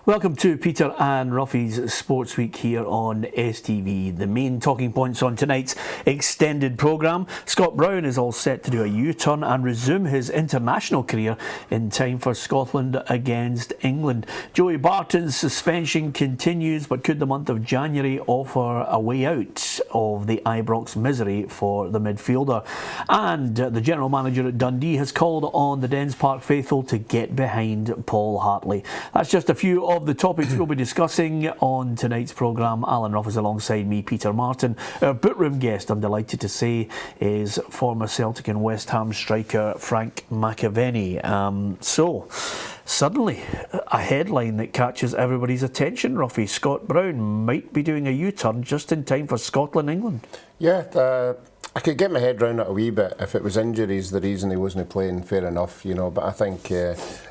Welcome to Peter and Ruffy's Sports Week here on STV. The main talking points on tonight's extended programme. Scott Brown is all set to do a U-turn and resume his international career in time for Scotland against England. Joey Barton's suspension continues, but could the month of January offer a way out of the Ibrox misery for the midfielder? And the general manager at Dundee has called on the Dens Park faithful to get behind Paul Hartley. That's just a few of the topics we'll be discussing on tonight's programme. Alan Ruff is alongside me, Peter Martin. Our bootroom guest, I'm delighted to say, is former Celtic and West Ham striker Frank McAvennie. Suddenly, a headline that catches everybody's attention, Ruffy. Scott Brown might be doing a U-turn just in time for Scotland-England. Yeah, I could get my head around it a wee bit. If it was injuries, the reason he wasn't playing, fair enough, but I think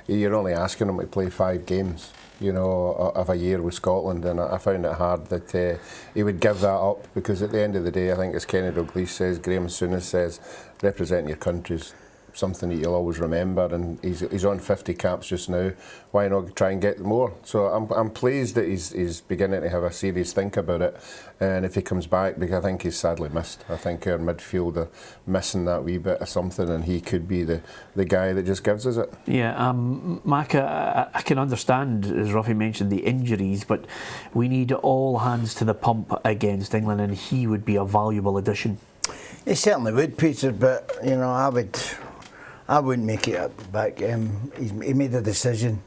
you're only asking him to play 5 games, of a year with Scotland, and I found it hard that he would give that up, because at the end of the day, I think as Kenny Dalglish says, Graham Souness says, representing your country's something that you'll always remember, and he's on 50 caps just now. Why not try and get more? So I'm pleased that he's beginning to have a serious think about it, and if he comes back, because I think he's sadly missed. I think our midfield are missing that wee bit of something, and he could be the guy that just gives us it. Yeah, Macca, I can understand, as Ruffy mentioned, the injuries, but we need all hands to the pump against England, and he would be a valuable addition. He certainly would, Peter, but I wouldn't make it back. He made a decision,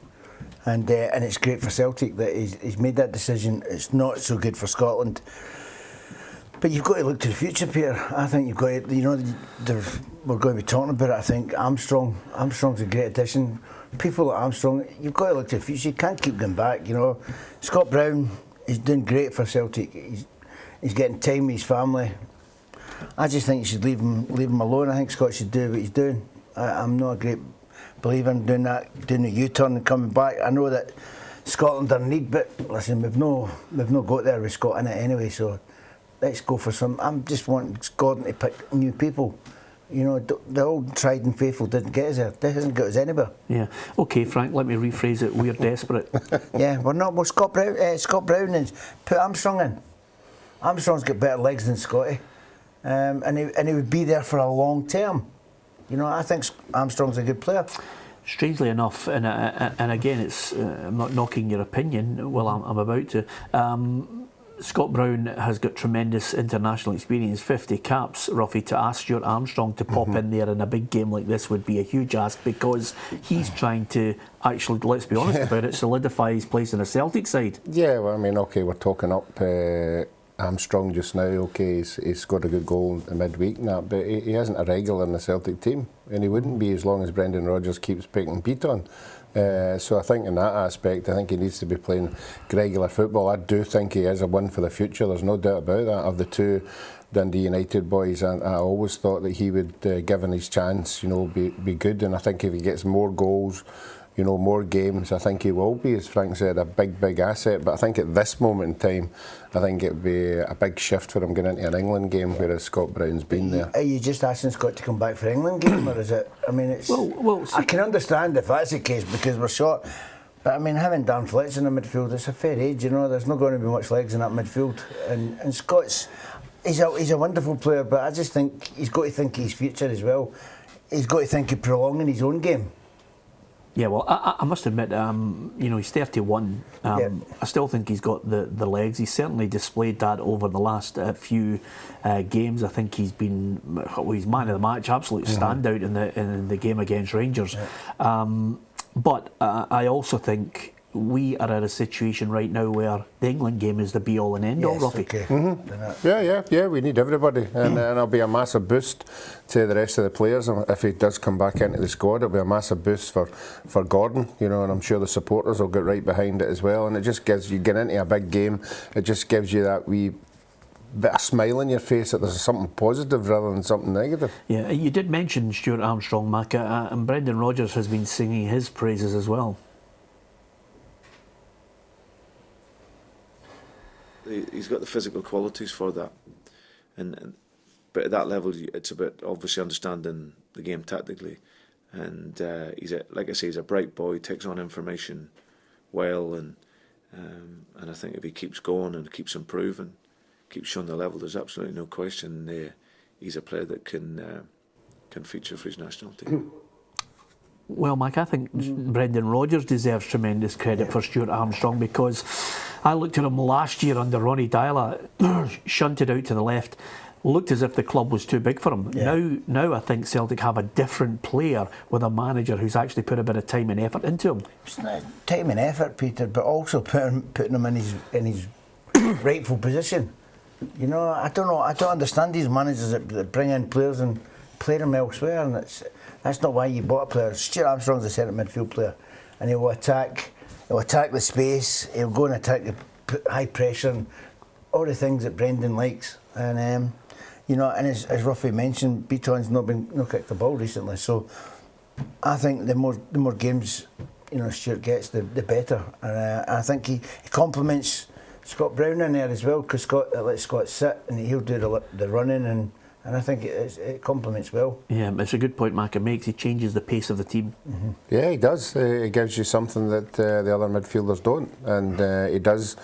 and it's great for Celtic that he's made that decision. It's not so good for Scotland, but you've got to look to the future, Peter. I think you've got to, we're going to be talking about it. I think Armstrong's a great addition. People like Armstrong, you've got to look to the future. You can't keep going back. Scott Brown is doing great for Celtic. He's getting time with his family. I just think you should leave him alone. I think Scott should do what he's doing. I'm not a great believer in doing a U-turn and coming back. I know that Scotland are in need, but listen, we've no got there with Scott in it anyway, so let's go for some. I'm just wanting Scotland to pick new people. The old tried and faithful didn't get us there. They hasn't got us anywhere. Yeah. Okay, Frank, let me rephrase it. We're desperate. Yeah, we're not. Well, Scott Brown and put Armstrong in. Armstrong's got better legs than Scotty, and he would be there for a long term. I think Armstrong's a good player. Strangely enough, and again, it's I'm not knocking your opinion. Well, I'm about to. Scott Brown has got tremendous international experience, 50 caps. Ruffy, to ask Stuart Armstrong to pop in there in a big game like this would be a huge ask, because he's trying to actually, let's be honest about it, solidify his place in the Celtic side. Yeah, well, I mean, okay, we're talking up Armstrong just now. Okay, he's scored a good goal in midweek and that, but he isn't a regular in the Celtic team, and he wouldn't be as long as Brendan Rodgers keeps picking Pete on. So I think in that aspect, I think he needs to be playing regular football. I do think he is a one for the future. There's no doubt about that. Of the two Dundee United boys, I always thought that he would, given his chance, be good. And I think if he gets more goals, more games, I think he will be, as Frank said, a big asset. But I think at this moment in time, I think it would be a big shift for him going into an England game, whereas Scott Brown's been there. Are you just asking Scott to come back for England game, or is it? I mean, it's. Well, I can understand if that's the case, because we're short. But I mean, having Dan Fletcher in the midfield, it's a fair age. There's not going to be much legs in that midfield, and Scott's. He's a wonderful player, but I just think he's got to think his future as well. He's got to think of prolonging his own game. Yeah, well, I must admit, he's 31. I still think he's got the legs. He's certainly displayed that over the last few games. I think he's been, he's man of the match, absolute standout in the game against Rangers. Yeah. But I also think we are at a situation right now where the England game is the be-all and end-all, Ruffy. Okay. Mm-hmm. Yeah, we need everybody, and it'll be a massive boost to the rest of the players. If he does come back into the squad, it'll be a massive boost for Gordon, and I'm sure the supporters will get right behind it as well, and it just gives you, get into a big game, it just gives you that wee bit of smile on your face that there's something positive rather than something negative. Yeah, you did mention Stuart Armstrong, Macca, and Brendan Rodgers has been singing his praises as well. He's got the physical qualities for that, but at that level, it's about obviously understanding the game tactically, and like I say, he's a bright boy, takes on information well, and And I think if he keeps going and keeps improving, keeps showing the level, there's absolutely no question he's a player that can feature for his national team. Well, Mike, I think Brendan Rodgers deserves tremendous credit for Stuart Armstrong, because I looked at him last year under Ronnie Dyla, shunted out to the left, looked as if the club was too big for him. Yeah. Now I think Celtic have a different player with a manager who's actually put a bit of time and effort into him. It's not time and effort, Peter, but also putting him in his rightful position. You know, I don't understand these managers that bring in players and play them elsewhere, and that's not why you bought a player. Stuart Armstrong's a centre midfield player, and he'll attack the space, he'll go and attack the high pressure and all the things that Brendan likes. And you know, and as Ruffy mentioned, Beaton's not kicked the ball recently, so I think the more games, you know, Stuart gets, the better. And I think he complements Scott Brown in there as well, because Scott lets Scott sit and he'll do the running, and I think it complements well. Yeah, it's a good point Maka makes. He changes the pace of the team. Mm-hmm. Yeah, he does. He gives you something that the other midfielders don't, and he does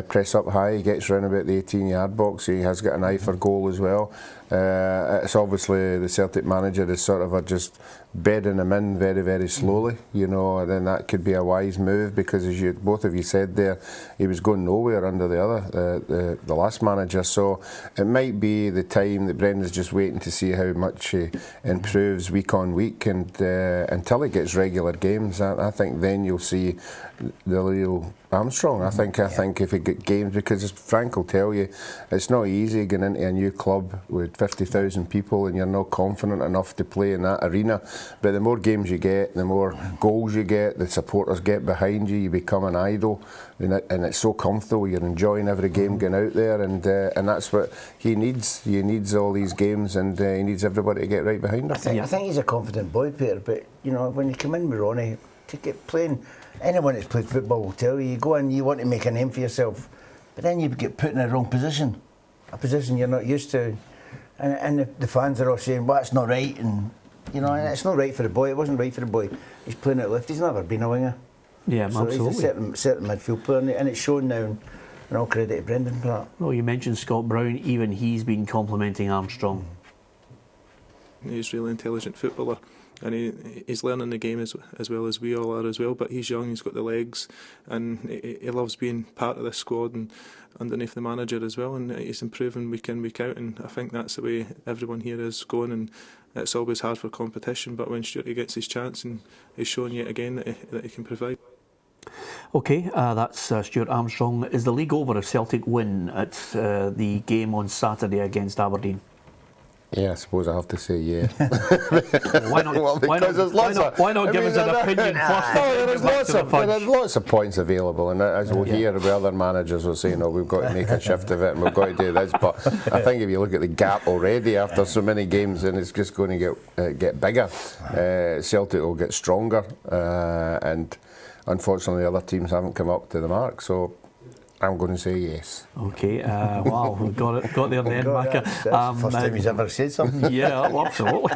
press up high. He gets around about the 18-yard box. He has got an eye for goal as well. It's obviously the Celtic manager is sort of just bedding him in very, very slowly, you know, and then that could be a wise move, because as you both of you said there, he was going nowhere under the last manager. So it might be the time that Brendan's just waiting to see how much he improves week on week, and until he gets regular games, I think then you'll see the real Armstrong. I think if he get games, because as Frank will tell you, it's not easy getting into a new club with 50,000 people and you're not confident enough to play in that arena. But the more games you get, the more goals you get, the supporters get behind you, you become an idol, and it's so comfortable. You're enjoying every game going out there, and that's what he needs. He needs all these games, and he needs everybody to get right behind him. I think he's a confident boy, Peter. But you know, when you come in with Ronnie, to get playing, anyone that's played football will tell you, you go in, you want to make a name for yourself, but then you get put in the wrong position, a position you're not used to, and the fans are all saying, well, that's not right, and you know, and it's not right for the boy. It wasn't right for the boy. He's playing at left. He's never been a winger. Yeah, so absolutely. He's a certain midfield player, and it's shown now, and all credit to Brendan for that. Well, you mentioned Scott Brown. Even he's been complimenting Armstrong. He's a really intelligent footballer, and he's learning the game as well as we all are as well. But he's young, he's got the legs, and he loves being part of this squad and underneath the manager as well. And he's improving week in, week out. And I think that's the way everyone here is going. And it's always hard for competition, but when Stuart gets his chance, and he's shown yet again that he can provide. Okay, that's Stuart Armstrong. Is the league over if Celtic win at the game on Saturday against Aberdeen? Yeah, I suppose I have to say yeah. Why not? Well, why not give us an opinion first? There's lots of points available, and as we'll hear, the other managers will say, no, we've got to make a shift of it, and we've got to do this. But I think if you look at the gap already after so many games, then it's just going to get bigger. Celtic will get stronger, and unfortunately, the other teams haven't come up to the mark. So I'm going to say yes. Okay, wow, we got there in the end, Maka. That's the first time he's ever said something. Yeah, absolutely.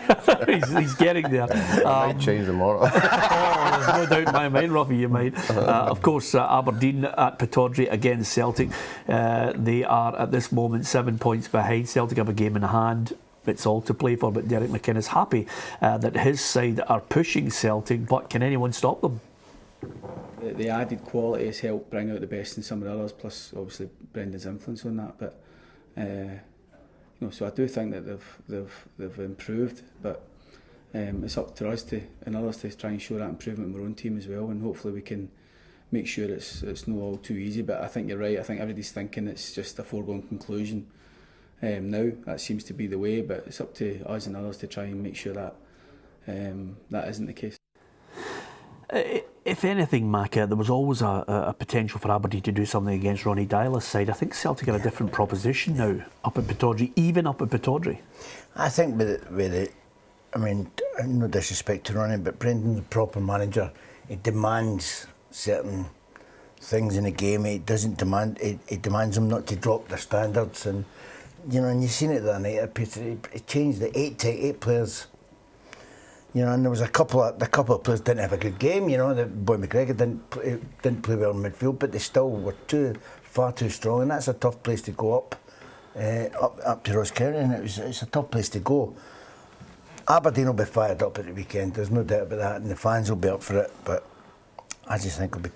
he's getting there. It might change tomorrow. There's no doubt in my mind, Ruffy, you might. Of course, Aberdeen at Pittodrie against Celtic. They are at this moment 7 points behind. Celtic have a game in hand. It's all to play for, but Derek McKinnon is happy that his side are pushing Celtic, but can anyone stop them? The added quality has helped bring out the best in some of the others, plus obviously Brendan's influence on that. But you know, so I do think that they've improved, but it's up to us and others to try and show that improvement in our own team as well, and hopefully we can make sure it's not all too easy. But I think you're right. I think everybody's thinking it's just a foregone conclusion. Now that seems to be the way, but it's up to us and others to try and make sure that that isn't the case. If anything, Maka, there was always a potential for Aberdeen to do something against Ronnie Dyla's side. I think Celtic are a different proposition now up at Pittodrie, even up at Pittodrie. I think I mean, no disrespect to Ronnie, but Brendan's a proper manager. He demands certain things in the game. He doesn't demand. He demands them not to drop their standards, and you know, and you've seen it the other night. He changed the eight players. You know, and there was a couple of players didn't have a good game. You know, the boy McGregor didn't play well in midfield, but they still were far too strong, and that's a tough place to go up to Ross County, and it's a tough place to go. Aberdeen will be fired up at the weekend. There's no doubt about that, and the fans will be up for it. But I just think it'll be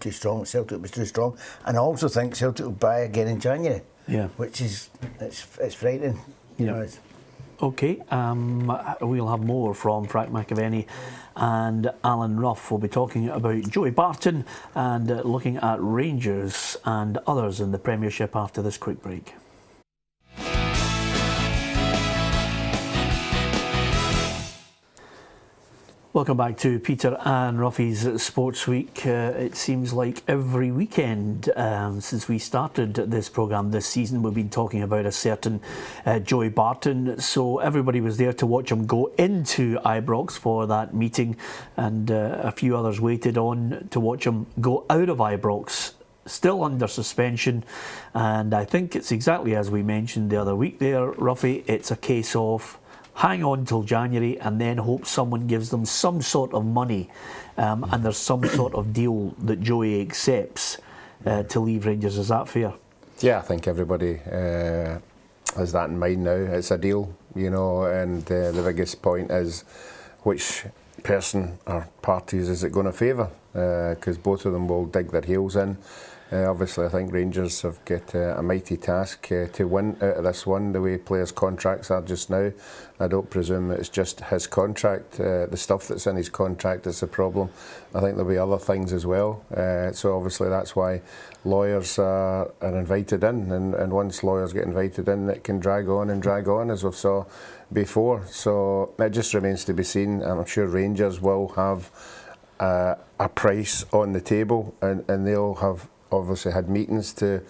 too strong. Celtic will be too strong, and I also think Celtic will buy again in January. Yeah, which is it's frightening. You know, Okay, we'll have more from Frank McAvennie and Alan Ruff. We'll be talking about Joey Barton and looking at Rangers and others in the Premiership after this quick break. Welcome back to Peter and Ruffy's Sports Week. It seems like every weekend since we started this programme this season, we've been talking about a certain Joey Barton. So everybody was there to watch him go into Ibrox for that meeting, and a few others waited on to watch him go out of Ibrox, still under suspension. And I think it's exactly as we mentioned the other week there, Ruffy. It's a case of hang on till January and then hope someone gives them some sort of money, and there's some sort of deal that Joey accepts to leave Rangers. Is that fair? Yeah, I think everybody has that in mind now. It's a deal, you know, and the biggest point is which person or parties is it going to favour, because both of them will dig their heels in. Obviously, I think Rangers have got a mighty task to win out of this one, the way players' contracts are just now. I don't presume it's just his contract, the stuff that's in his contract is the problem. I think there'll be other things as well. So obviously that's why lawyers are invited in, and once lawyers get invited in, it can drag on, as we've saw before. So it just remains to be seen. I'm sure Rangers will have a price on the table, and they'll have obviously had meetings to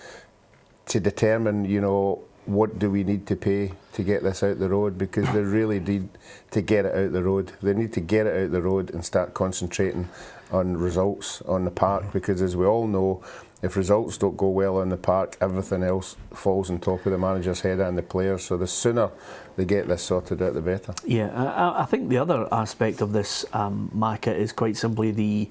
determine, you know, what do we need to pay to get this out the road, because they really need to get it out the road. They need to get it out the road and start concentrating on results on the park, because as we all know, if results don't go well on the park, everything else falls on top of the manager's head and the players. So the sooner they get this sorted out, the better. Yeah, I think the other aspect of this, Macca, is quite simply the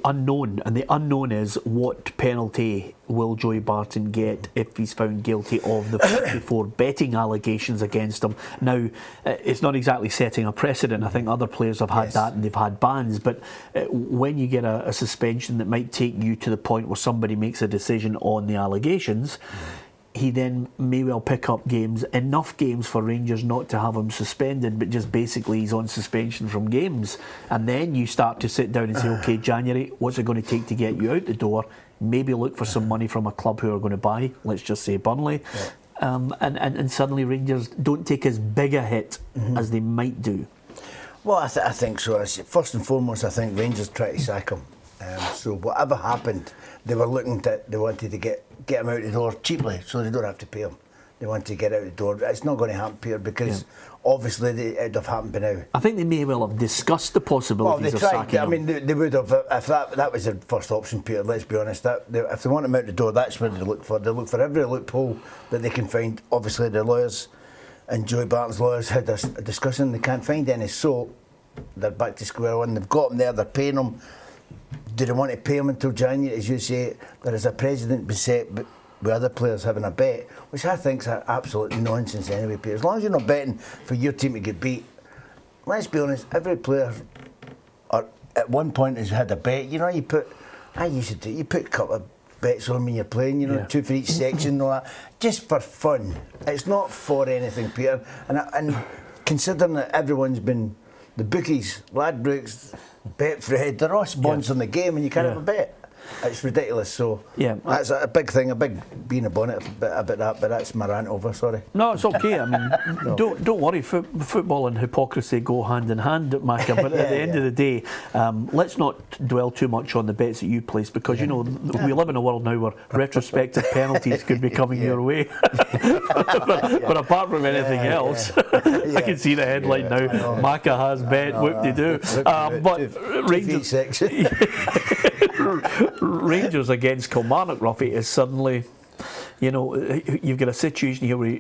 unknown, and the unknown is what penalty will Joey Barton get if he's found guilty of the 54 betting allegations against him. Now, it's not exactly setting a precedent. I think other players have had that and they've had bans, but when you get a suspension that might take you to the point where somebody makes a decision on the allegations, he then may well pick up enough games for Rangers not to have him suspended, but just basically he's on suspension from games. And then you start to sit down and say, okay, January, what's it going to take to get you out the door? Maybe look for some money from a club who are going to buy, let's just say Burnley. And suddenly Rangers don't take as big a hit as they might do. Well, I think so. First and foremost, I think Rangers try to sack him. So whatever happened, they wanted to get him out the door cheaply, so they don't have to pay him. They want to get out the door. It's not going to happen, Peter, because obviously it would have happened by now. I think they may well have discussed the possibilities of sacking him. I mean, they would have, if that was their first option, Peter, let's be honest. If they want him out the door, that's what they look for. They look for every loophole that they can find. Obviously, the lawyers and Joey Barton's lawyers had a discussion. They can't find any, so they're back to square one. They've got him there, they're paying him. Do they want to pay him until January? As you say, there is a precedent been set with other players having a bet, which I think is absolute nonsense anyway, Peter. As long as you're not betting for your team to get beat, let's be honest, every player at one point has had a bet. You know, you put a couple of bets on when you're playing, you know, 2 for each section and all that, just for fun. It's not for anything, Peter. And considering that everyone's been, the bookies, Ladbrokes, Betfred, they're all sponsoring the game, and you can't have a bet. It's ridiculous. So that's a big thing, a big bee in the bonnet about that. But that's my rant over. Sorry. No, it's okay. I mean, don't worry. Football and hypocrisy go hand in hand, Macca. But at the end of the day, let's not dwell too much on the bets that you place, because you know we live in a world now where retrospective penalties could be coming your way. but apart from anything else, I can see the headline now. Macca has bet. Whoop-de-doo. But Rangers against Kilmarnock, Ruffy, is suddenly, you know, you've got a situation here where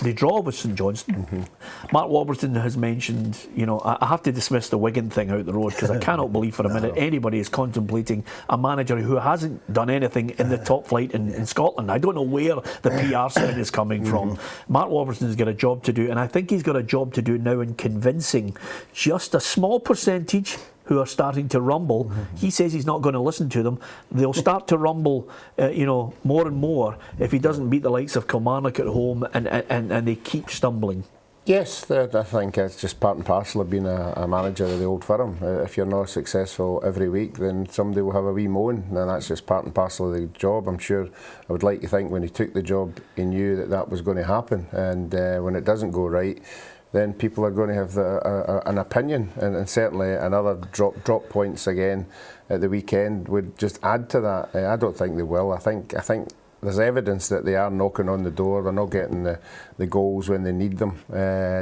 They draw with St Johnstone. Mark Warburton has mentioned, I have to dismiss the Wigan thing out the road because I cannot believe for a minute anybody is contemplating a manager who hasn't done anything in the top flight in Scotland. I don't know where the PR spin is coming from. Mark Warburton's got a job to do, and I think he's got a job to do now in convincing just a small percentage who are starting to rumble. He says he's not going to listen to them. They'll start to rumble, more and more if he doesn't beat the likes of Kilmarnock at home and they keep stumbling. Yes, I think it's just part and parcel of being a manager of the old firm. If you're not successful every week, then somebody will have a wee moan, and that's just part and parcel of the job. I'm sure, I would like to think when he took the job, he knew that was going to happen, and when it doesn't go right, then people are going to have an opinion, and certainly another drop points again at the weekend would just add to that. I don't think they will. I think there's evidence that they are knocking on the door. They're not getting the goals when they need them.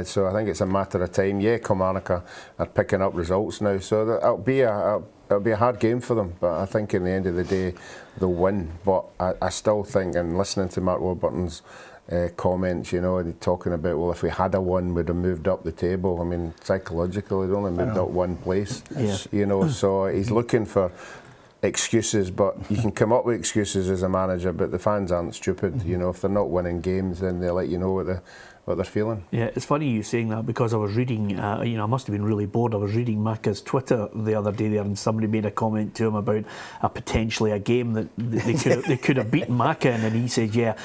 So I think it's a matter of time. Yeah, Kilmarnock are picking up results now, so it'll be a hard game for them. But I think in the end of the day, they'll win. But I still think, and listening to Mark Warburton's comments, and talking about, well, if we had won, we'd have moved up the table. I mean, psychologically, they'd only moved up one place. So he's looking for excuses, but you can come up with excuses as a manager, but the fans aren't stupid. If they're not winning games, then they let you know what they're feeling. Yeah, it's funny you saying that because I was reading, I must have been really bored. I was reading Macca's Twitter the other day there, and somebody made a comment to him about potentially a game that they could have beaten Macca in, and he said,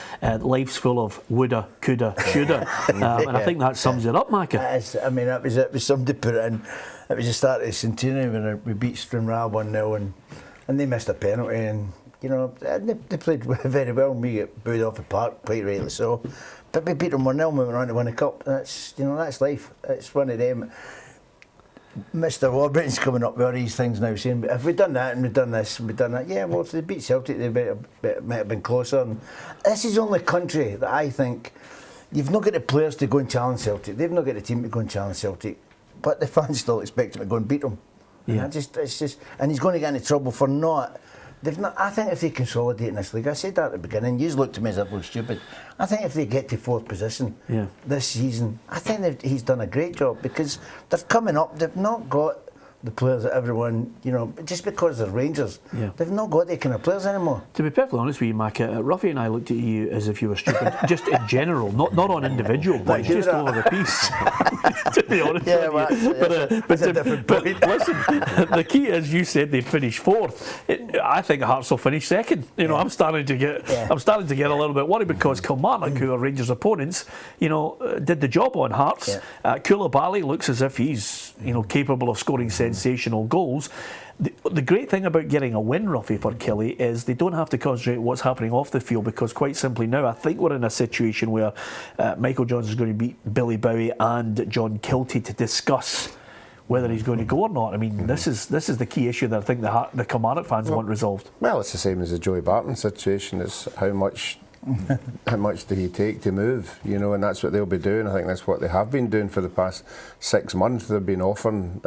life's full of woulda, coulda, shoulda. And I think that sums it up, Macca. It was somebody put it in. It was the start of the centenary when we beat Stranraer 1-0 and they missed a penalty, and they played very well. We get booed off the park, quite rightly so. But we beat them 1-0 when we went on to win a cup. That's life. It's one of them. Mr. Warburton's coming up with all these things now, saying, but if we'd done that and we'd done this and we'd done that, well, if they beat Celtic, they might have been closer. And this is the only country that I think you've not got the players to go and challenge Celtic. They've not got the team to go and challenge Celtic, but the fans still expect him to go and beat them. Yeah. And he's going to get into trouble for not. I think if they consolidate in this league, I said that at the beginning, you looked at me as if I was stupid. I think if they get to fourth position this season, I think he's done a great job because they're coming up. They've not got the players that everyone, just because they're Rangers, they've not got the kind of players anymore. To be perfectly honest with you, Mac, Ruffy and I looked at you as if you were stupid, just in general, not on individual points, just over the piece. To be honest with you. That's a different point. But listen, the key is you said they'd finish fourth. I think Hearts will finish second. I'm starting to get a little bit worried because Kilmarnock, who are Rangers opponents, did the job on Hearts. Koulibaly looks as if he's capable of scoring sensational goals. The great thing about getting a win, Ruffy, for Killy is they don't have to concentrate on what's happening off the field because quite simply now I think we're in a situation where Michael Johnson is going to beat Billy Bowie and John Kiltie to discuss whether he's going to go or not. I mean, this is the key issue that I think the Kilmarnock fans want resolved. Well, it's the same as the Joey Barton situation. It's how much do he take to move, and that's what they'll be doing. I think that's what they have been doing for the past 6 months. They've been offering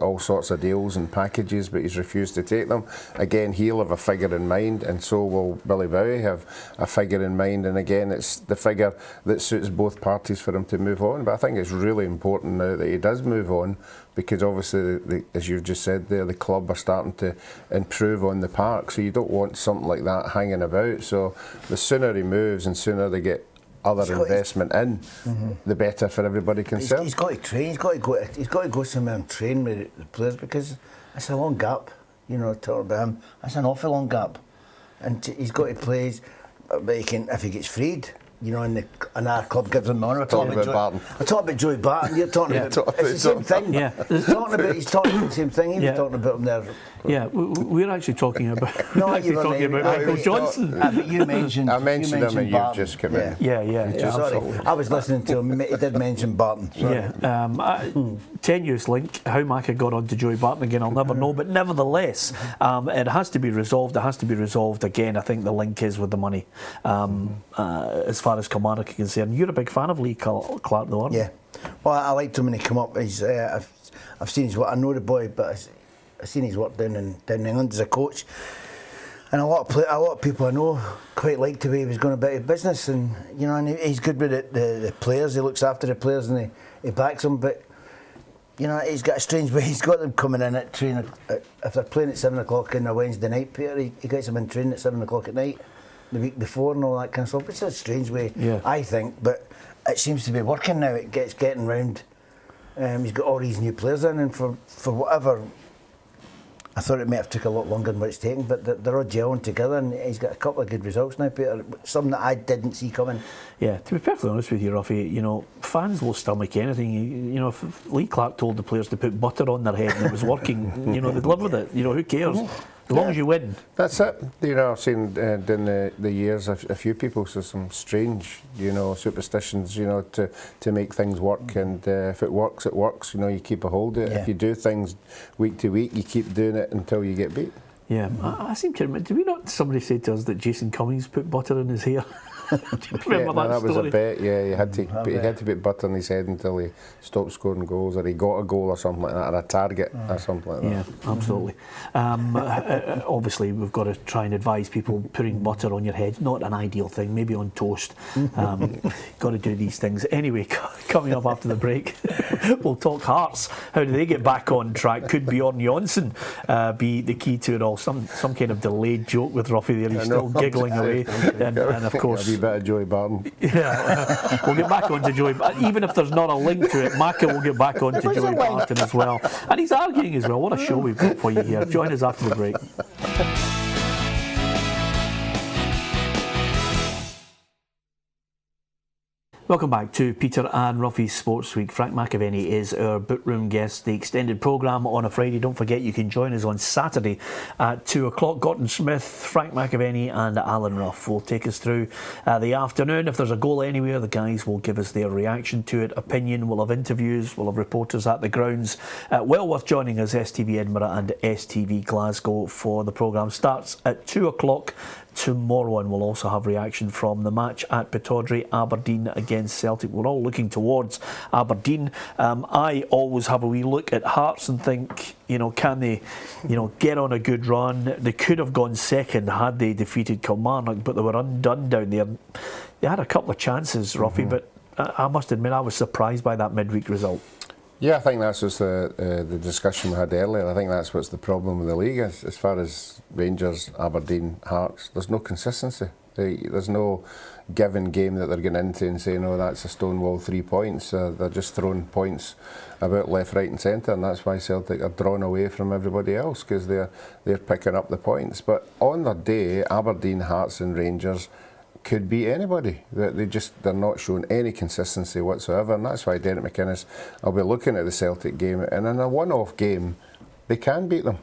all sorts of deals and packages, but he's refused to take them. Again, he'll have a figure in mind, and so will Billy Bowie have a figure in mind, and again, it's the figure that suits both parties for him to move on. But I think it's really important now that he does move on, because obviously, as you've just said there, the club are starting to improve on the park, so you don't want something like that hanging about. So the sooner he moves and sooner they get other investment in, the better for everybody concerned. He's got to train. He's got to go somewhere and train with the players because it's a long gap. Talking about him, that's an awful long gap, and he's got to play. But he can, if he gets freed. And our club gives him the honour. We're talking about Joey Barton. You're talking about it's the same thing. Yeah, he's talking about the same thing. He was talking about him there. Yeah, we're actually talking about Michael Johnson. But you mentioned. I mentioned him, and you've just come in. Yeah. Sorry, I was listening to him. He did mention Barton. Sorry. Yeah, tenuous link. How Macca got on to Joey Barton again, I'll never know. But nevertheless, it has to be resolved. It has to be resolved again. I think the link is with the money. As far as Kilmarnock are concerned, you're a big fan of Lee Clark, though, aren't you? Yeah. Well, I liked him when he came up. I've seen his work. I know the boy, but I've seen his work down in England as a coach. And a lot of people I know quite liked the way he was going about his business, and you know, and he's good with the players. He looks after the players and he backs them. But you know, he's got a strange way. He's got them coming in at training if they're playing at 7 o'clock on a Wednesday night. Peter, he gets them in training at 7 o'clock at night the week before and all that kind of stuff. It's a strange way, I think, but it seems to be working now. It getting round. He's got all these new players in, and for whatever. I thought it might have took a lot longer than what it's taken, but they're all gelling together, and he's got a couple of good results now, Peter. Something that I didn't see coming. Yeah, to be perfectly honest with you, Ruffy, you know, fans will stomach anything. You know, if Lee Clark told the players to put butter on their head and it was working, you know, they'd live with it. You know, who cares? As long as you win. That's it. You know, I've seen in the years a few people so some strange, you know, superstitions, you know, to make things work. And if it works, it works. You know, you keep a hold of it. If you do things week to week, you keep doing it until you get beat. Yeah, I seem to remember. Did we not? Somebody say to us that Jason Cummings put butter in his hair. Do you remember that story? Was a bet. Yeah, he had to put butter in his head until he stopped scoring goals, or he got a goal or something like that, or a target or something like that. Yeah, absolutely. Obviously, we've got to try and advise people putting butter on your head. Not an ideal thing. Maybe on toast. Got to do these things anyway. Coming up after the break, we'll talk Hearts. How do they get back on track? Could Bjorn Jonsson be the key to it all? Some kind of delayed joke with Ruffy there. He's still giggling away, and of course. A bit of Joey Barton. Yeah, we'll get back on to Joey. Even if there's not a link to it, Macca will get back on to Joey Barton as well. And he's arguing as well. What a show we've got for you here. Join us after the break. Welcome back to Peter and Ruffy's Sports Week. Frank McAvennie is our bookroom guest. The extended programme on a Friday. Don't forget you can join us on Saturday at 2 o'clock. Gordon Smith, Frank McAvennie and Alan Ruff will take us through the afternoon. If there's a goal anywhere, the guys will give us their reaction to it, opinion. We'll have interviews, we'll have reporters at the grounds. Well worth joining us, STV Edinburgh and STV Glasgow, for the programme. Starts at 2 o'clock tomorrow, and we'll also have reaction from the match at Pittodrie, Aberdeen against Celtic. We're all looking towards Aberdeen. I always have a wee look at Hearts and think, you know, can they, you know, get on a good run? They could have gone second had they defeated Kilmarnock, but they were undone down there. They had a couple of chances, Ruffy, but I must admit I was surprised by that midweek result. Yeah, I think that's what's the discussion we had earlier. I think that's what's the problem with the league. As far as Rangers, Aberdeen, Hearts, there's no consistency. There's no given game that they're getting into and saying, oh, that's a stonewall 3 points. They're just throwing points about left, right and centre, and that's why Celtic are drawn away from everybody else, because they're picking up the points. But on their day, Aberdeen, Hearts and Rangers could beat anybody. They're not showing any consistency whatsoever, and that's why Derek McInnes will be looking at the Celtic game, and in a one-off game they can beat them.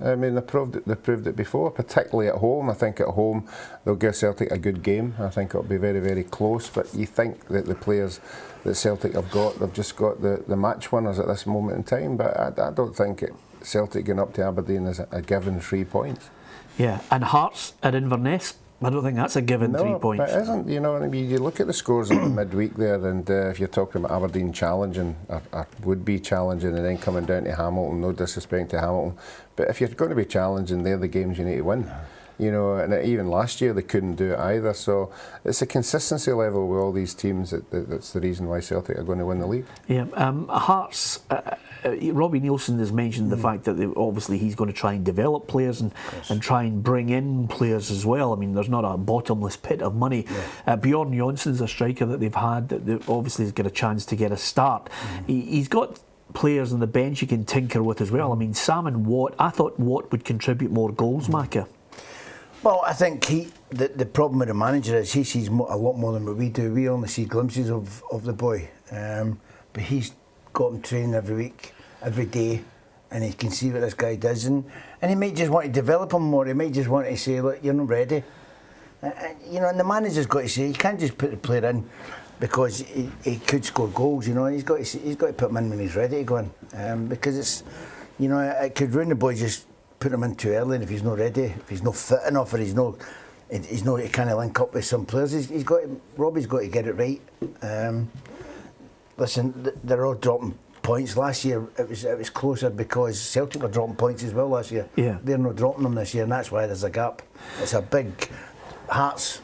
I mean, they proved it before, particularly at home. I think at home they'll give Celtic a good game. I think it'll be very, very close, but you think that the players that Celtic have got, they've just got the match winners at this moment in time, but I don't think Celtic going up to Aberdeen is a given 3 points. Yeah, and Hearts at Inverness, I don't think that's a given 3 points. No, it isn't. You know, I mean, you look at the scores in the midweek there, and if you're talking about Aberdeen challenging, or would be challenging, and then coming down to Hamilton, no disrespect to Hamilton, but if you're going to be challenging, they're the games you need to win. You know, and even last year they couldn't do it either. So it's a consistency level with all these teams that's the reason why Celtic are going to win the league. Yeah, Hearts. Robbie Nielsen has mentioned the fact that obviously he's going to try and develop players and try and bring in players as well. I mean, there's not a bottomless pit of money. Bjorn Jonsson's a striker that they've had that obviously has got a chance to get a start. He's got players on the bench you can tinker with as well. I mean, Sam and Watt. I thought Watt would contribute more goals, Macca. Well, I think the problem with the manager is he sees a lot more than what we do. We only see glimpses of the boy, but he's got him training every week, every day, and he can see what this guy does, and he might just want to develop him more. He might just want to say, look, you're not ready. You know, and the manager's got to say, you can't just put the player in because he could score goals. You know, he's got to put him in when he's ready to go in, because it's, you know, it could ruin the boy just put him in too early, and if he's not ready, if he's not fit enough, or he's not to kind of link up with some players, Robbie's got to get it right. Listen, they're all dropping points last year. It was closer because Celtic were dropping points as well last year. Yeah. They're not dropping them this year, and that's why there's a gap. It's a big Hearts.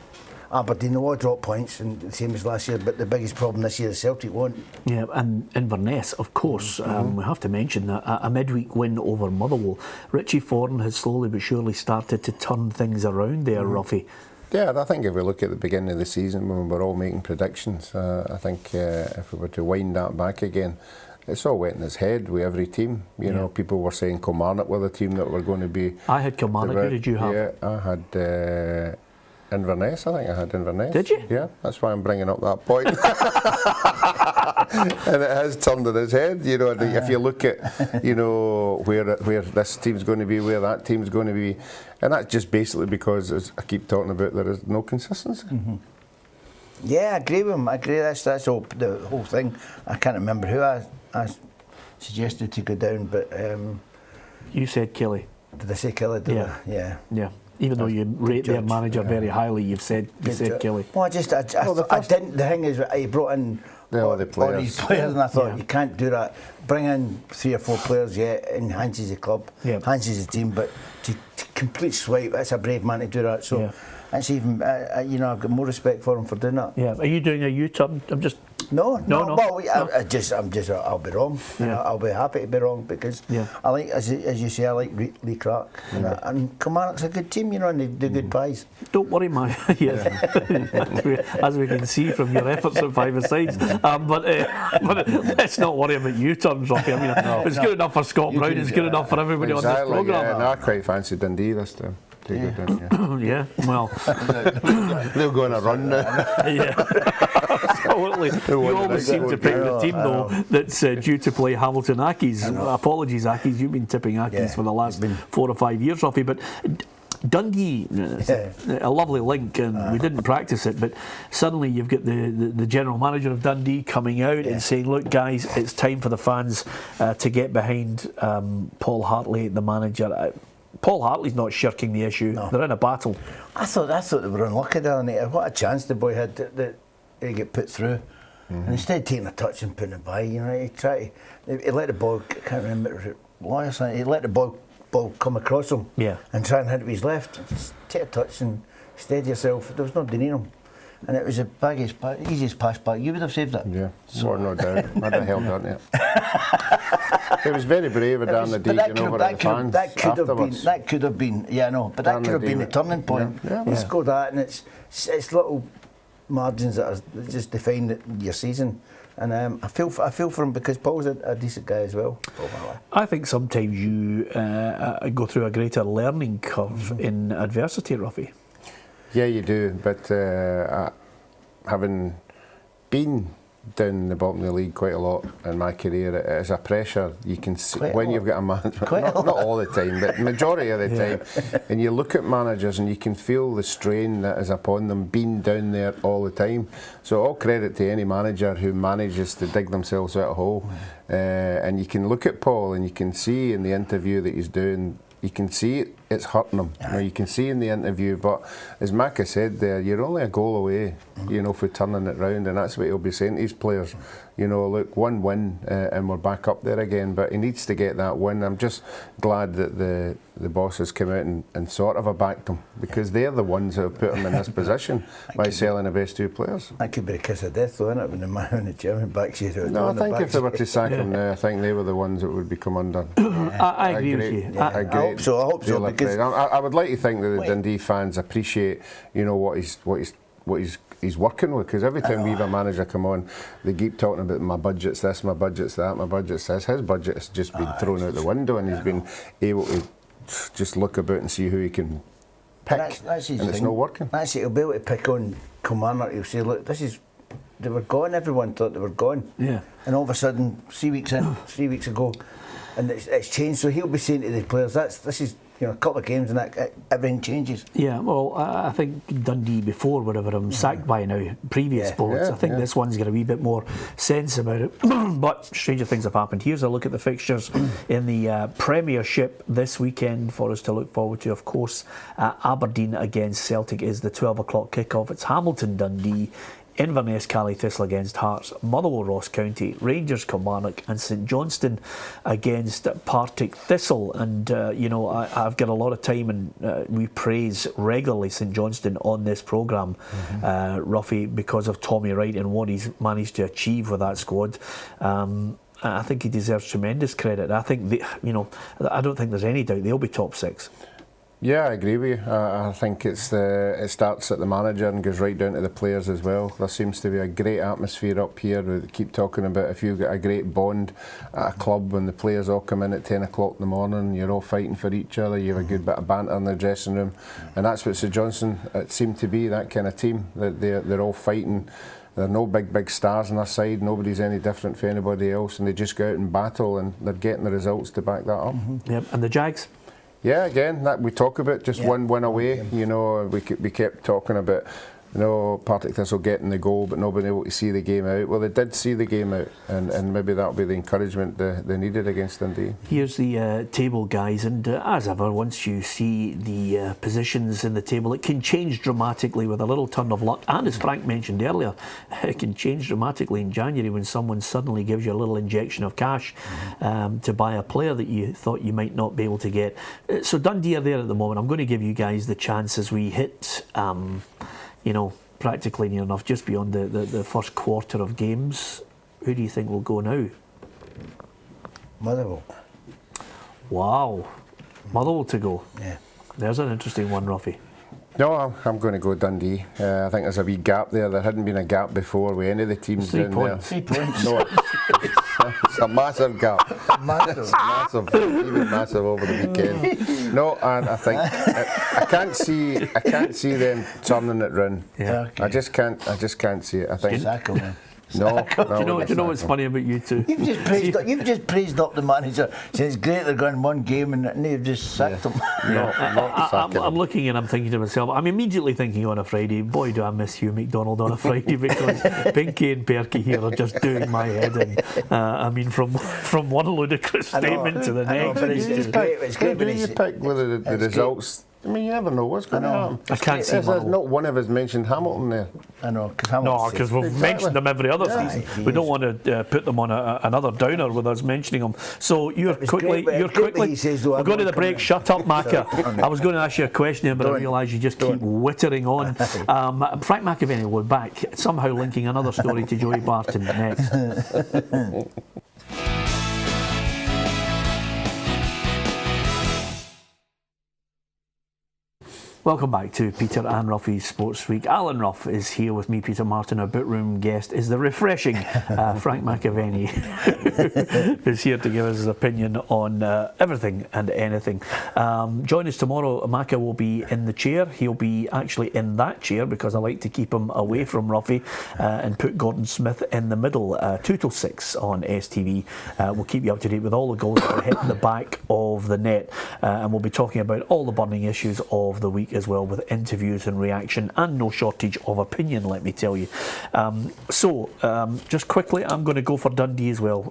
Aberdeen will drop points, and the same as last year, but the biggest problem this year is Celtic won't. Yeah, and Inverness, of course, we have to mention that a midweek win over Motherwell. Richie Foran has slowly but surely started to turn things around there, Ruffy. Yeah, I think if we look at the beginning of the season when we were all making predictions, I think if we were to wind that back again, it's all went in his head with every team. You know, people were saying Kilmarnock were the team that were going to be... I had Kilmarnock, who did you have? Yeah, I had... Inverness, I think I had Inverness. Did you? Yeah, that's why I'm bringing up that point. And it has turned in his head, you know. If you look at, you know, where this team's going to be, where that team's going to be, and that's just basically because, as I keep talking about, there is no consistency. Yeah, I agree with him. I agree. That's all, the whole thing. I can't remember who I suggested to go down, but You said Kelly. did I say Kelly? Did Yeah. I? Yeah. Yeah. Even though you rate their judge. manager very highly, you said Kelly. Well, I didn't. The thing is, he brought in all the all these players. players, and I thought Yeah. you can't do that. Bring in 3 or 4 players, yeah, it enhances the club, Yeah. enhances the team, but to complete swipe, that's a brave man to do that. So Yeah. that's even, you know, I've got more respect for him for doing that. Yeah. Are you doing a U-turn? I'm just... No. No. Well, I'll be wrong. You know, I'll be happy to be wrong because Yeah. I like, as you say, I like Lee Clark, and Kilmarnock's a good team, you know, and they do good pies. Don't worry, man. As we can see from your efforts at five sides. But let's not worry about U-turns, Rocky. I mean, it's good enough for Scott Brown. It's good enough for everybody on this programme. Yeah, no, I quite fancy Dundee this time. Yeah, well, They'll go on a run now. yeah, absolutely. You always seem to pick the team though that's due to play Hamilton Accies. Apologies, Accies. You've been tipping Accies for the last 4 or 5 years, Ruffy. But Dundee, a lovely link, and we didn't practice it, but suddenly you've got the general manager of Dundee coming out and saying, look guys, it's time for the fans to get behind Paul Hartley, the manager. Paul Hartley's not shirking the issue. No. They're in a battle. I thought they were unlucky the other night. What a chance the boy had that he get put through. And instead of taking a touch and putting it by, you know, he let the ball, I can't remember if it was or something, he let the ball come across him and try and hit it with his left. Just take a touch and steady yourself. There was no denying him. And it was the easiest pass back. You would have saved it. Yeah, more no doubt. I'd have held on to it. It was very brave of Dan the Deacon over at the fans afterwards. That could have been, yeah, I know, but that could have been the turning point. You score that, and it's little margins that are just define your season. And I feel for him because Paul's a decent guy as well. I think sometimes you go through a greater learning curve in adversity, Ruffy. Yeah, you do, but having been down the bottom of the league quite a lot in my career, it is a pressure you can see when you've got a manager, not all the time, but majority of the time, and you look at managers and you can feel the strain that is upon them being down there all the time. So all credit to any manager who manages to dig themselves out of a hole. And you can look at Paul and you can see in the interview that he's doing, you can see it's hurting him. You know, you can see in the interview, but as Macca said there, you're only a goal away, you know, for turning it round, and that's what he'll be saying to his players. You know, look, one win and we're back up there again, but he needs to get that win. I'm just glad that the boss has come out and sort of backed him, because they're the ones who have put him in this position by selling the best 2 players. That could be a kiss of death, though, isn't it, when the man in the chairman backs you out? No, I think if they were to sack him now, I think they were the ones that would become undone. I agree with you. I hope so. Because I would like to think that the Dundee fans appreciate, you know, what he's working with, because every time we have a manager come on, they keep talking about my budget's this, my budget's that, my budget's this. His budget has just been thrown out the window, and he's been able to just look about and see who he can pick, that's his and it's thing. not working. That's it. He'll be able to pick on Kilmarnock. He'll say, look, they were gone. Everyone thought they were gone. Yeah. And all of a sudden, 3 weeks ago, and it's changed. So he'll be saying to the players, this is, you know, a couple of games and that everything changes. Yeah, well, I think Dundee before would have him sacked by now, previous boards. I think this one's got a wee bit more sense about it. But stranger things have happened. Here's a look at the fixtures in the Premiership this weekend for us to look forward to. Of course, Aberdeen against Celtic is the 12 o'clock kickoff. It's Hamilton Dundee Inverness Thistle against Hearts, Motherwell Ross County, Rangers Kilmarnock and St Johnstone against Partick Thistle. And I've got a lot of time, and we praise regularly St Johnstone on this programme, Ruffy, because of Tommy Wright and what he's managed to achieve with that squad. I think he deserves tremendous credit. I think I don't think there's any doubt they'll be top 6. Yeah, I agree with you. I think it starts at the manager and goes right down to the players as well. There seems to be a great atmosphere up here. We keep talking about if you've got a great bond at a club when the players all come in at 10 o'clock in the morning, you're all fighting for each other, you have a good bit of banter in the dressing room, and that's what St Johnstone seemed to be, that kind of team. That they're all fighting. There are no big stars on their side, nobody's any different from anybody else, and they just go out and battle, and they're getting the results to back that up. Yep, and the Jags? Yeah, again, that we talk about, just one win away. We kept talking about, Partick Thistle getting the goal but not being able to see the game out. Well, they did see the game out, and maybe that'll be the encouragement they needed against Dundee. Here's the table, guys, and as ever, once you see the positions in the table, it can change dramatically with a little turn of luck, and as Frank mentioned earlier, it can change dramatically in January when someone suddenly gives you a little injection of cash to buy a player that you thought you might not be able to get. So Dundee are there at the moment. I'm going to give you guys the chance as we hit practically near enough, just beyond the first quarter of games. Who do you think will go now? Motherwell. Wow. Motherwell to go. Yeah. There's an interesting one, Ruffy. No, I'm going to go Dundee. I think there's a wee gap there. There hadn't been a gap before with any of the teams down there. 3 points. No, it's a massive gap. It's massive, even massive over the weekend. No, and I think I can't see them turning it round. Yeah. I just can't see it. I think. Exactly. No. Do you know what's funny about you two? You've just praised up the manager. Saying it's great they're going one game and they've just sacked him. I'm looking and I'm thinking to myself, I'm immediately thinking on a Friday, boy do I miss Hugh McDonald on a Friday, because Pinky and Perky here are just doing my head in. From one ludicrous statement to the next. But it's great. It's great. Who do you pick with the results? I mean, you never know what's going to happen. I can't see There's not one of us mentioned Hamilton there. I know, because we've mentioned them every other season. We don't want to put them on another downer with us mentioning them. So you're quickly. We're going to the break. Shut up, Macca. I was going to ask you a question here, but I realise you just keep wittering on. Frank McAvennie will be back, somehow linking another story to Joey Barton next. Welcome back to Peter and Ruffy's Sports Week. Alan Ruff is here with me. Peter Martin, our bookroom guest, is the refreshing Frank McAvennie, who's here to give us his opinion on everything and anything. Join us tomorrow. Macca will be in the chair. He'll be actually in that chair because I like to keep him away from Ruffy and put Gordon Smith in the middle. 2 till 6 on STV. We'll keep you up to date with all the goals that are hitting the back of the net, and we'll be talking about all the burning issues of the week as well, with interviews and reaction and no shortage of opinion, let me tell you. Just quickly, I'm going to go for Dundee as well.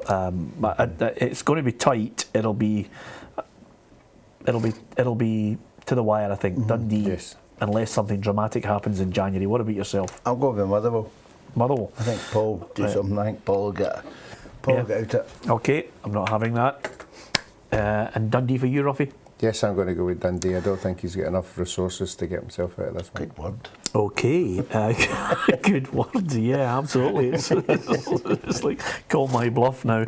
It's going to be tight. It'll be to the wire, I think. Dundee, yes, unless something dramatic happens in January. What about yourself? I'll go with Motherwell. Motherwell. I think Paul will do something. I think Paul will get out it. Okay, I'm not having that. And Dundee for you, Ruffy? Yes, I'm going to go with Dundee. I don't think he's got enough resources to get himself out of this one. Good word. Okay, good word. Yeah, absolutely. It's like, call my bluff now.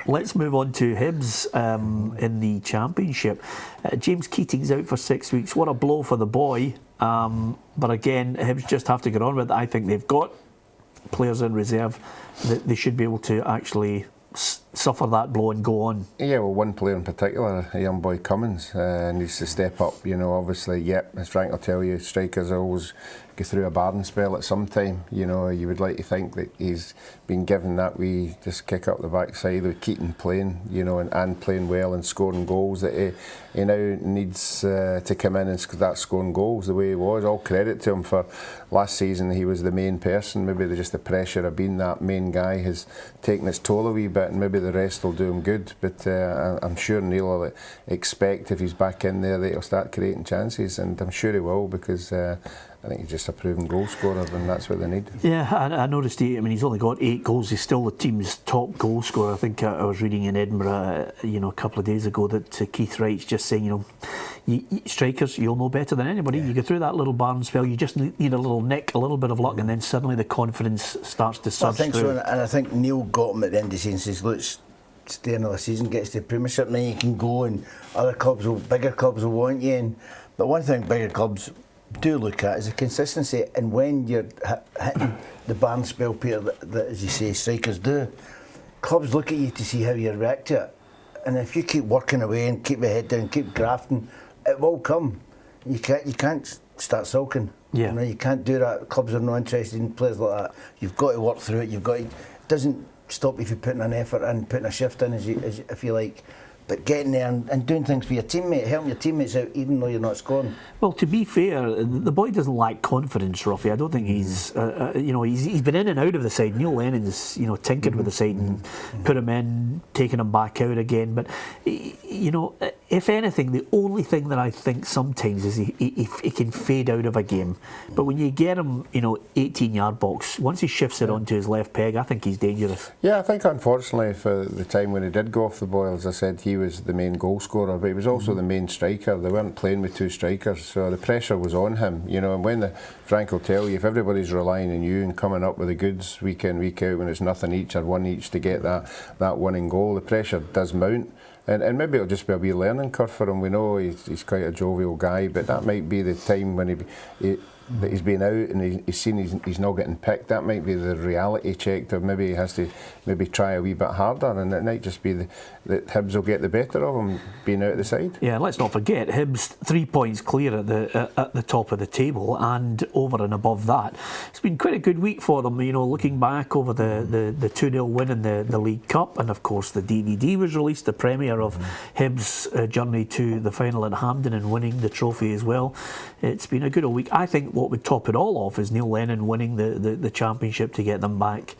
Let's move on to Hibs in the Championship. James Keating's out for 6 weeks. What a blow for the boy. But again, Hibs just have to get on with it. I think they've got players in reserve that they should be able to actually suffer that blow and go on. Yeah, well, one player in particular, a young boy Cummins, needs to step up. Obviously, as Frank will tell you, strikers always go through a barren spell at some time. You would like to think that he's been given that wee just kick up the backside with Keating playing, and playing well and scoring goals, that he now needs to come in and start scoring goals the way he was. All credit to him for last season. He was the main person. Maybe just the pressure of being that main guy has taken its toll a wee bit, and maybe the rest will do him good. But I'm sure Neil will expect, if he's back in there, that he'll start creating chances, and I'm sure he will, because I think he's just a proven goal scorer, and that's what they need. Yeah, I noticed he's only got 8 goals. He's still the team's top goal scorer. I think I was reading in Edinburgh, a couple of days ago that Keith Wright's just saying, strikers, you'll know better than anybody. You go through that little barn spell, you just need a little nick, a little bit of luck, and then suddenly the confidence starts to surge through. So, and I think Neil got him at the end of the season and says, look, stay another season, gets to the Premiership, and then you can go, and other clubs, bigger clubs will want you. But one thing bigger clubs do look at is the consistency, and when you're hitting the barn spell, Peter, that as you say, strikers do, clubs look at you to see how you react to it. And if you keep working away and keep your head down, keep grafting, it will come. You can't start sulking. Yeah. You can't do that. Clubs are not interested in players like that. You've got to work through it. It doesn't stop if you're putting an effort in, putting a shift in, as if you like. But getting there and doing things for your teammate, helping your teammates out, even though you're not scoring. Well, to be fair, the boy doesn't lack confidence, Ruffy. I don't think he's been in and out of the side. Neil Lennon's, tinkered with the side and put him in, taken him back out again. But, if anything, the only thing that I think sometimes is he can fade out of a game. But when you get him, 18-yard box, once he shifts it onto his left peg, I think he's dangerous. Yeah, I think unfortunately for the time when he did go off the boil, as I said, he was the main goal scorer, but he was also the main striker. They weren't playing with 2 strikers, so the pressure was on him. And when Frank will tell you, if everybody's relying on you and coming up with the goods week in, week out, when it's nothing each or one each to get that winning goal, the pressure does mount. And maybe it'll just be a wee learning curve for him. We know he's quite a jovial guy, but that might be the time when that he's been out and he's seen he's not getting picked. That might be the reality check of maybe he has to try a wee bit harder, and it might just be that Hibs will get the better of him being out of the side. Yeah, let's not forget Hibs 3 points clear at the top of the table, and over and above that, it's been quite a good week for them. Looking back over the 2-0 win in the League Cup, and of course the DVD was released, the premiere of Hibs' journey to the final at Hampden and winning the trophy as well. It's been a good week. I think what would top it all off is Neil Lennon winning the championship to get them back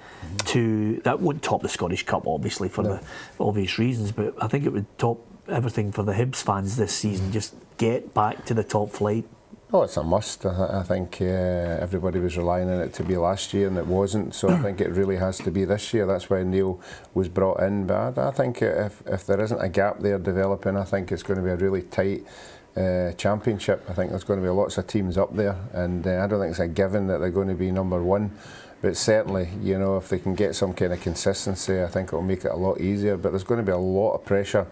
to... That wouldn't top the Scottish Cup, obviously, for the obvious reasons, but I think it would top everything for the Hibs fans this season. Just get back to the top flight. Oh, it's a must. I think everybody was relying on it to be last year, and it wasn't, so I think it really has to be this year. That's why Neil was brought in. But I think if there isn't a gap there developing, I think it's going to be a really tight championship. I think there's going to be lots of teams up there, and I don't think it's a given that they're going to be number one. But certainly, if they can get some kind of consistency, I think it'll make it a lot easier. But there's going to be a lot of pressure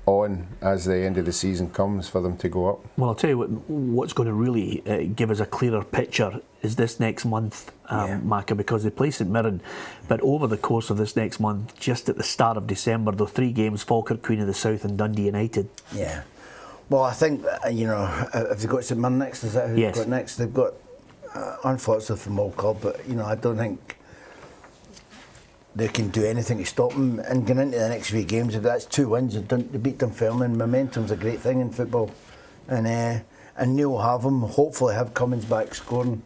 on as the end of the season comes for them to go up. Well, I'll tell you what's going to really give us a clearer picture is this next month, Macca, because they play St Mirren, but over the course of this next month, just at the start of December, there are 3 games: Falkirk, Queen of the South and Dundee United. Yeah. Well, I think, if they've got St Mirren next, is that who they've got next? They've got, unfortunately for Mull Club, but, I don't think they can do anything to stop them. And going into the next 3 games, if that's 2 wins, they beat Dunfermline. Momentum's a great thing in football. And Neil will have them, hopefully have Cummins back scoring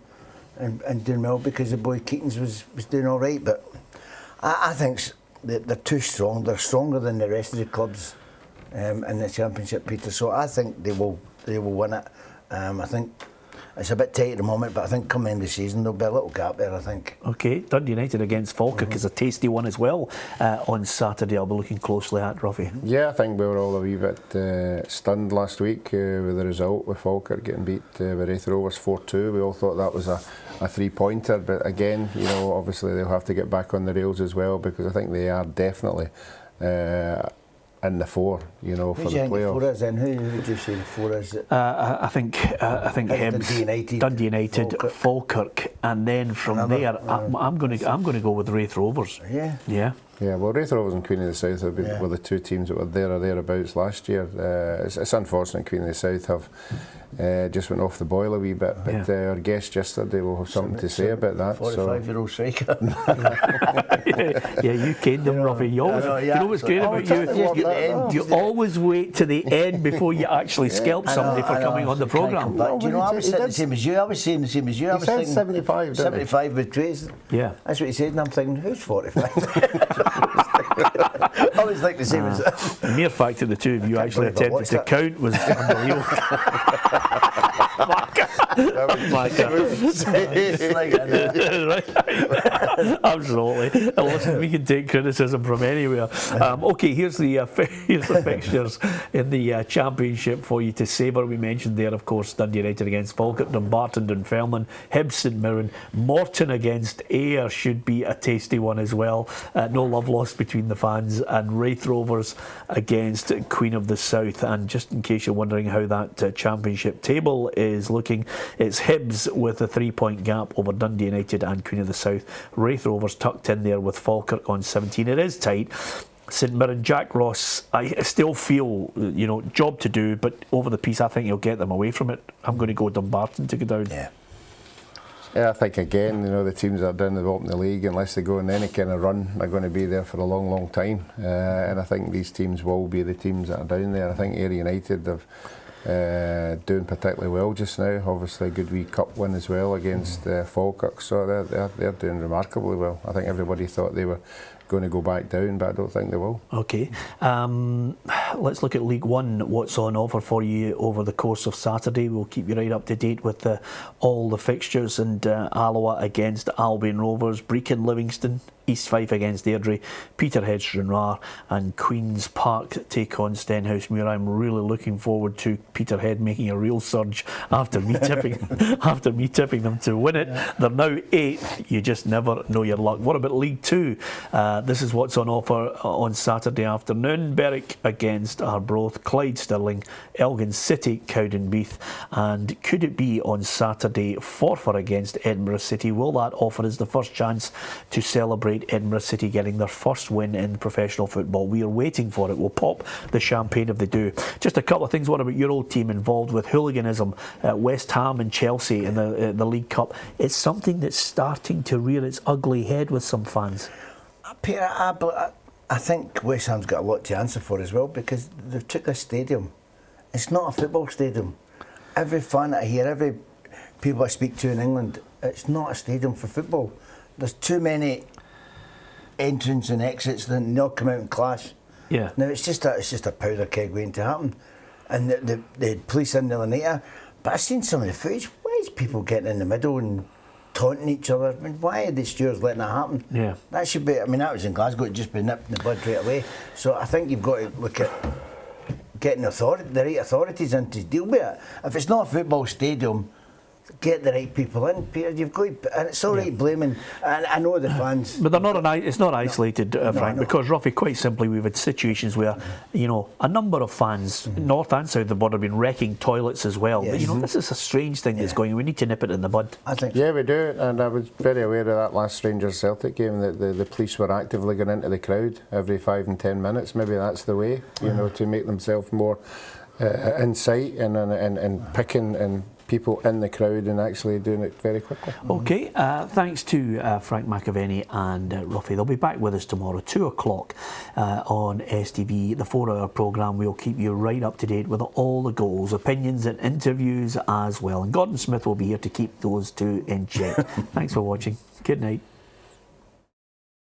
and doing well, because the boy Keatons was doing all right. But I think they're too strong. They're stronger than the rest of the clubs in the Championship, Peter. So I think they will win it. I think it's a bit tight at the moment, but I think coming in the season there'll be a little gap there, I think. Okay, Dundee United against Falkirk is a tasty one as well on Saturday. I'll be looking closely at, Ruffy. Yeah, I think we were all a wee bit stunned last week with the result, with Falkirk getting beat with Raith Rovers 4-2. We all thought that was a 3-pointer, but again, obviously they'll have to get back on the rails as well, because I think they are definitely in the 4, for the playoffs. Who would you say the 4 is? I think Hibs, Dundee United, Falkirk, and then from there, I'm going to go with Raith Rovers. Yeah. Yeah, well, Raith Rovers and Queen of the South were the 2 teams that were there or thereabouts last year. It's unfortunate Queen of the South have just went off the boil a wee bit, but our guest yesterday will have something to say about that. 45-year-old striker. Yeah, you caned them, Ruffy. You know what's great about you? You always wait to the end before you actually scalp somebody for coming on the programme. I was saying the same as you. I was saying the same as you. I was thinking 75, 75 with Trace. Yeah. That's what he said, and I'm thinking, who's 45? I always like the same as The mere fact that the two of you actually believe I attempted to watched count was unbelievable. it's like I know. Right. Absolutely. And listen, we can take criticism from anywhere. Okay, here's the fixtures in the Championship for you to savour. We mentioned there, of course, Dundee United against Falkirk, Dumbarton, Dunfermline, Hibs, St Mirren, Morton against Ayr should be a tasty one as well. No love lost between the fans, and Wraith Rovers against Queen of the South. And just in case you're wondering how that Championship table is looking, it's Hibs with a 3-point gap over Dundee United and Queen of the South. Wraith Rovers tucked in there with Falkirk on 17. It is tight. St Mirren, Jack Ross, I still feel, job to do, but over the piece I think he'll get them away from it. I'm going to go Dumbarton to go down. Yeah, I think again, the teams that are down the bottom of the league, unless they go on any kind of run, are going to be there for a long, long time. And I think these teams will be the teams that are down there. I think Ayr United have doing particularly well just now. Obviously a good wee cup win as well against Falkirk, so they're doing remarkably well. I think everybody thought they were going to go back down, but I don't think they will. Okay, let's look at League One. What's on offer for you over the course of Saturday? We'll keep you right up to date with all the fixtures, and Alloa against Albion Rovers, Brecon Livingston, East Fife against Airdrie, Peterhead Stranraer, and Queen's Park take on Stenhousemuir. I'm really looking forward to Peterhead making a real surge after me tipping them to win it. They're now 8th. You just never know your luck. What about League Two? This is what's on offer on Saturday afternoon. Berwick against Arbroath, Clyde Stirling, Elgin City, Cowdenbeath, and could it be on Saturday Forfar against Edinburgh City? Will that offer us the first chance to celebrate Edinburgh City getting their first win in professional football? We are waiting for it. We'll pop the champagne if they do. Just a couple of things. What about your old team involved with hooliganism? West Ham and Chelsea in the League Cup. It's something that's starting to rear its ugly head with some fans. Peter, I think West Ham's got a lot to answer for as well, because they've took a stadium. It's not a football stadium. Every fan I hear, every people I speak to in England, it's not a stadium for football. There's too many entrance and exits, then they'll come out and clash. Yeah. Now it's just a powder keg waiting to happen, and the police in the night. But I've seen some of the footage. Why is people getting in the middle and taunting each other? I mean, why are the stewards letting that happen? Yeah. That should be. I mean, that was in Glasgow. It'd just be nipped in the bud right away. So I think you've got to look at getting the right authorities in to deal with it. If it's not a football stadium, get the right people in, Peter. You've got to, and it's all right blaming. And I know the fans, but they're not. It's not isolated, Frank. Because Ruffy, quite simply, we've had situations where a number of fans, north and south of the border, have been wrecking toilets as well. Yes. But, this is a strange thing that's going. We need to nip it in the bud. I think. Yeah, we do, and I was very aware of that last Rangers Celtic game, that the police were actively going into the crowd every 5 and 10 minutes. Maybe that's the way, to make themselves more in sight and picking and people in the crowd and actually doing it very quickly. Okay, thanks to Frank McAvennie and Ruffy. They'll be back with us tomorrow, 2 o'clock on STV, the 4-hour programme. We'll keep you right up to date with all the goals, opinions and interviews as well. And Gordon Smith will be here to keep those two in check. Thanks for watching. Good night.